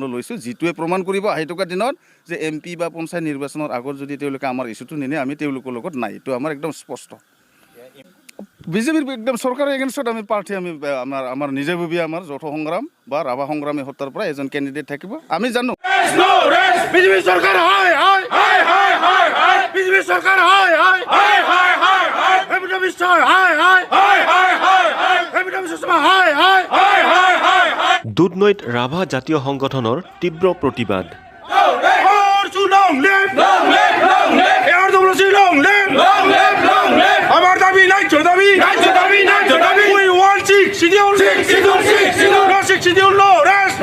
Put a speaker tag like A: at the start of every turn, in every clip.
A: আন্দোলন লৈছোঁ যিটোৱে প্ৰমাণ কৰিব আহি থকা দিনত যে MP বা পঞ্চায়ত নিৰ্বাচনৰ আগত যদি তেওঁলোকে আমাৰ ইস্যুটো নিনে আমি তেওঁলোকৰ লগত নাই এইটো আমাৰ একদম স্পষ্ট বিজেপিৰ একদম চৰকাৰৰ এগেইনষ্টত আমি পাৰ্টি আমি আমাৰ নিজাববীয়া আমাৰ যৌথ সংগ্ৰাম বা ৰাভা সংগ্ৰামী সত্তাৰ পৰা এজন কেণ্ডিডেট থাকিব আমি জানো বিজেপি চৰকাৰ হয় হয় হয় হয় হয় হয় বিজেপি চৰকাৰ হয় হয় হয় হয় হয় হয় হেমন্ত বিশ্ব হয় হয় হয় হয় হয় হয় হেমন্ত বিশ্ব হয় হয় হয় হয় হয়
B: দুধনৈত ৰাভা জাতীয় সংগঠনৰ তীব্ৰ প্ৰতিবাদ
A: ARSU long live ARWC long live আমার দাবি ন্যায্য দাবি we want six schedule no six schedule no rest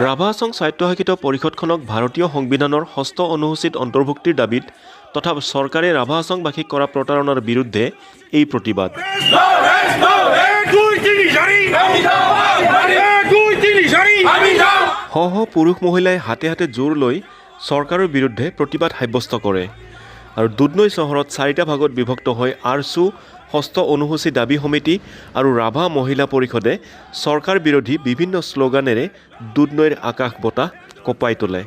B: Rabha আছং স্বায়ত্তশাসিত পৰিষদখনক ভাৰতীয় সংবিধানৰ 6ষ্ঠ অনুসূচীত অন্তৰ্ভুক্তিৰ দাবীত তথা চৰকাৰে ৰাভা আছংবাসীক কৰা প্ৰতাৰণাৰ বিৰুদ্ধে এই প্ৰতিবাদ শ পুৰুষ মহিলাই হাতে হাতে জোৰ লৈ চৰকাৰৰ বিৰুদ্ধে প্ৰতিবাদ সাব্যস্ত কৰে আৰু দুধনৈ চহৰত 4টা ভাগত বিভক্ত হৈ ARSU 6ষ্ঠ অনুসূচী দাবী সমিতি আৰু ৰাভা মহিলা পৰিষদে চৰকাৰ বিৰোধী বিভিন্ন শ্লোগানেৰে দুধনৈৰ আকাশ বতাহ কঁপাই তোলে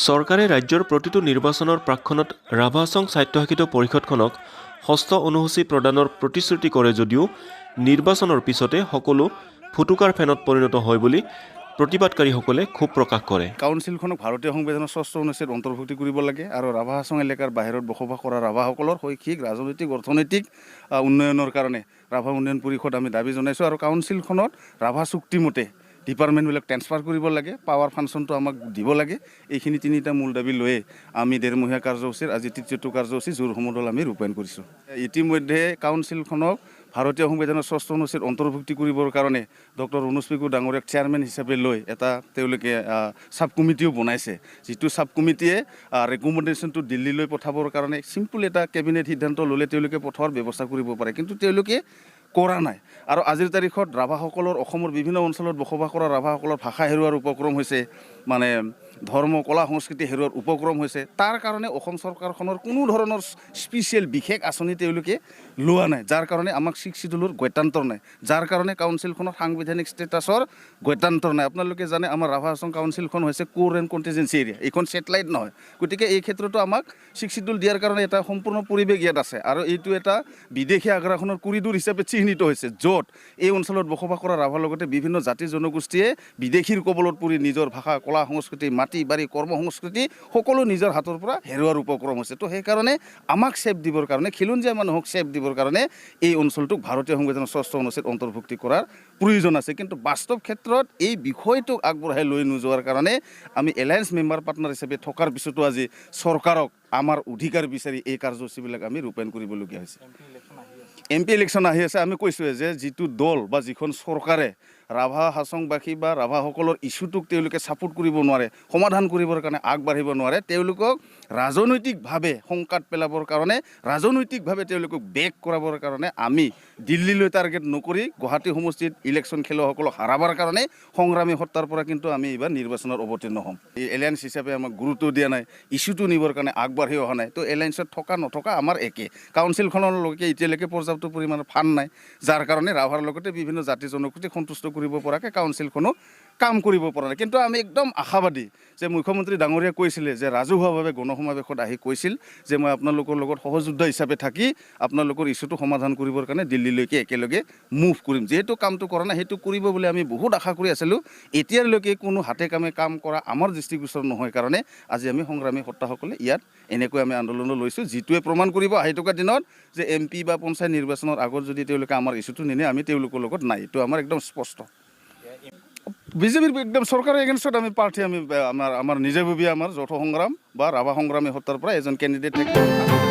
B: চৰকাৰে ৰাজ্যৰ প্ৰতিটো নিৰ্বাচনৰ প্ৰাক্ষণত ৰাভা আছং স্বায়ত্তশাসিত পৰিষদখনক 6ষ্ঠ অনুসূচী প্ৰদানৰ প্ৰতিশ্ৰুতি কৰে যদিও নিৰ্বাচনৰ পিছতে সকলো ফুটুকাৰ ফেনত পৰিণত হয় বুলি প্ৰতিবাদকাৰীসকলে ক্ষোভ প্ৰকাশ কৰে
A: কাউন্সিলখনক ভাৰতীয় সংবিধানৰ 6ষ্ঠ অনুচ্ছেদ অন্তৰ্ভুক্তি কৰিব লাগে আৰু ৰাভা আছং এলেকাৰ বাহিৰত বসবাস কৰা ৰাভাসকলৰ শৈক্ষিক ৰাজনৈতিক অৰ্থনৈতিক উন্নয়নৰ কাৰণে ৰাভা উন্নয়ন পৰিষদ আমি দাবী জনাইছোঁ আৰু কাউন্সিলখনত ৰাভা চুক্তিমতে ডিপাৰ্টমেণ্টবিলাক ট্ৰেন্সফাৰ কৰিব লাগে পাৱাৰ ফাংচনটো আমাক দিব লাগে এইখিনি তিনিটা মূল দাবী লৈয়ে আমি ডেৰমহীয়া কাৰ্যসূচীৰ আজি ৩য়টো কাৰ্যসূচী জোৰ সমদল আমি ৰূপায়ণ কৰিছোঁ ইতিমধ্যে কাউন্সিলখনক ভাৰতীয় সংবিধানৰ 6ষ্ঠ অনুচ্ছেদ অন্তৰ্ভুক্তি কৰিবৰ কাৰণে ডক্টৰ অনুজ পেগু ডাঙৰীয়াক চেয়াৰমেন হিচাপে লৈ এটা তেওঁলোকে সাব কমিটিও বনাইছে যিটো সাব কমিটিয়ে ৰেকমেণ্ডেশ্যনটো দিল্লীলৈ পঠাবৰ কাৰণে চিম্পল এটা কেবিনেট সিদ্ধান্ত ল'লে তেওঁলোকে পঠোৱাৰ ব্যৱস্থা কৰিব পাৰে কিন্তু তেওঁলোকে কৰা নাই আৰু আজিৰ তাৰিখত ৰাভাসকলৰ অসমৰ বিভিন্ন অঞ্চলত বসবাস কৰা ৰাভাসকলৰ ভাষা হেৰুৱাৰ উপক্ৰম হৈছে মানে ধৰ্ম কলা সংস্কৃতি হেৰুৱাৰ উপক্ৰম হৈছে তাৰ কাৰণে অসম চৰকাৰখনৰ কোনো ধৰণৰ স্পেচিয়েল বিশেষ আঁচনি তেওঁলোকে লোৱা নাই যাৰ কাৰণে আমাক 6 শিডিউলৰ গত্যান্তৰ নাই যাৰ কাৰণে কাউন্সিলখনৰ সাংবিধানিক ষ্টেটাছৰ গত্যান্তৰ নাই আপোনালোকে জানে আমাৰ ৰাভা আছং কাউন্সিলখন হৈছে কোৰ এণ্ড কণ্টিজেঞ্চি এৰিয়া এইখন ছেটেলাইট নহয় গতিকে এই ক্ষেত্ৰতো আমাক 6 শিডিউল দিয়াৰ কাৰণে এটা সম্পূৰ্ণ পৰিৱেশ ইয়াত আছে আৰু এইটো এটা বিদেশী আগ্ৰাসনৰ কৰিডৰ হিচাপে চিহ্নিত হৈছে য'ত এই অঞ্চলত বসবাস কৰা ৰাভাৰ লগতে বিভিন্ন জাতি জনগোষ্ঠীয়ে বিদেশীৰ কবলত পৰি নিজৰ ভাষা কলা সংস্কৃতি মাটি বাৰী কৰ্ম সংস্কৃতি সকলো নিজৰ হাতৰ পৰা হেৰুৱাৰ উপক্ৰম হৈছে তো সেইকাৰণে আমাক ছেফ দিবৰ কাৰণে খিলঞ্জীয়া মানুহক ছেফ দিবৰ কাৰণে এই অঞ্চলটোক ভাৰতীয় সংবিধানৰ 6ষ্ঠ অনুচ্ছেদ অন্তৰ্ভুক্তি কৰাৰ প্ৰয়োজন আছে কিন্তু বাস্তৱ ক্ষেত্ৰত এই বিষয়টোক আগবঢ়াই লৈ নোযোৱাৰ কাৰণে আমি এলায়েন্স মেম্বাৰ পাৰ্টনাৰ হিচাপে থকাৰ পিছতো আজি চৰকাৰক আমাৰ অধিকাৰ বিচাৰি এই কাৰ্যসূচীবিলাক আমি ৰূপায়ণ কৰিবলগীয়া হৈছে MP ইলেকশ্যন আহি আছে আমি কৈছোঁৱে যে যিটো দল বা যিখন চৰকাৰে ৰাভা হাছংবাসী বা ৰাভাসকলৰ ইস্যুটোক তেওঁলোকে ছাপোৰ্ট কৰিব নোৱাৰে সমাধান কৰিবৰ কাৰণে আগবাঢ়িব নোৱাৰে তেওঁলোকক ৰাজনৈতিকভাৱে শংকাত পেলাবৰ কাৰণে ৰাজনৈতিকভাৱে তেওঁলোকক বেক কৰাবৰ কাৰণে আমি দিল্লীলৈ টাৰ্গেট নকৰি গুৱাহাটী সমষ্টিত ইলেকশ্যন খেলুৱৈসকলক হাৰাবৰ কাৰণে সংগ্ৰামী সত্তাৰ পৰা কিন্তু আমি এইবাৰ নিৰ্বাচনত অৱতীৰ্ণ হ'ম এই এলায়েন্স হিচাপে আমাক গুৰুত্ব দিয়া নাই ইস্যুটো নিবৰ কাৰণে আগবাঢ়ি অহা নাই তো এলায়েন্সত থকা নথকা আমাৰ একে কাউন্সিলখনলৈকে এতিয়ালৈকে পৰ্যাপ্ত পৰিমাণৰ ফাণ্ড নাই যাৰ কাৰণে ৰাভাৰ লগতে বিভিন্ন জাতি জনগোষ্ঠীক সন্তুষ্ট কৰিব পৰাকৈ কাউন্সিলখনো কাম কৰিব পৰা নাই কিন্তু আমি একদম আশাবাদী যে মুখ্যমন্ত্ৰী ডাঙৰীয়াই কৈছিলে যে ৰাজহুৱাভাৱে গণসমাৱেশত আহি কৈছিল যে মই আপোনালোকৰ লগত সহযোদ্ধা হিচাপে থাকি আপোনালোকৰ ইস্যুটো সমাধান কৰিবৰ কাৰণে দিল্লীলৈকে একেলগে মুভ কৰিম যিহেতু কামটো কৰা নাই সেইটো কৰিব বুলি আমি বহুত আশা কৰি আছিলোঁ এতিয়ালৈকে কোনো হাতে কামে কাম কৰা আমাৰ দৃষ্টিগোচৰ নহয় কাৰণে আজি আমি সংগ্ৰামী সত্তাসকলে ইয়াত এনেকৈ আমি আন্দোলন লৈছোঁ যিটোৱে প্ৰমাণ কৰিব আহি থকা দিনত যে MP বা পঞ্চায়ত নিৰ্বাচনৰ আগত যদি তেওঁলোকে আমাৰ ইস্যুটো নিনে আমি তেওঁলোকৰ লগত নাই এইটো আমাৰ একদম স্পষ্ট বিজেপিৰ একদম চৰকাৰৰ এগেইনষ্টত আমি পাৰ্টি আমি আমাৰ নিজাববীয়া আমাৰ যৌথ সংগ্ৰাম বা ৰাভা সংগ্ৰামী সত্তাৰ পৰা এজন কেণ্ডিডেট থাকিব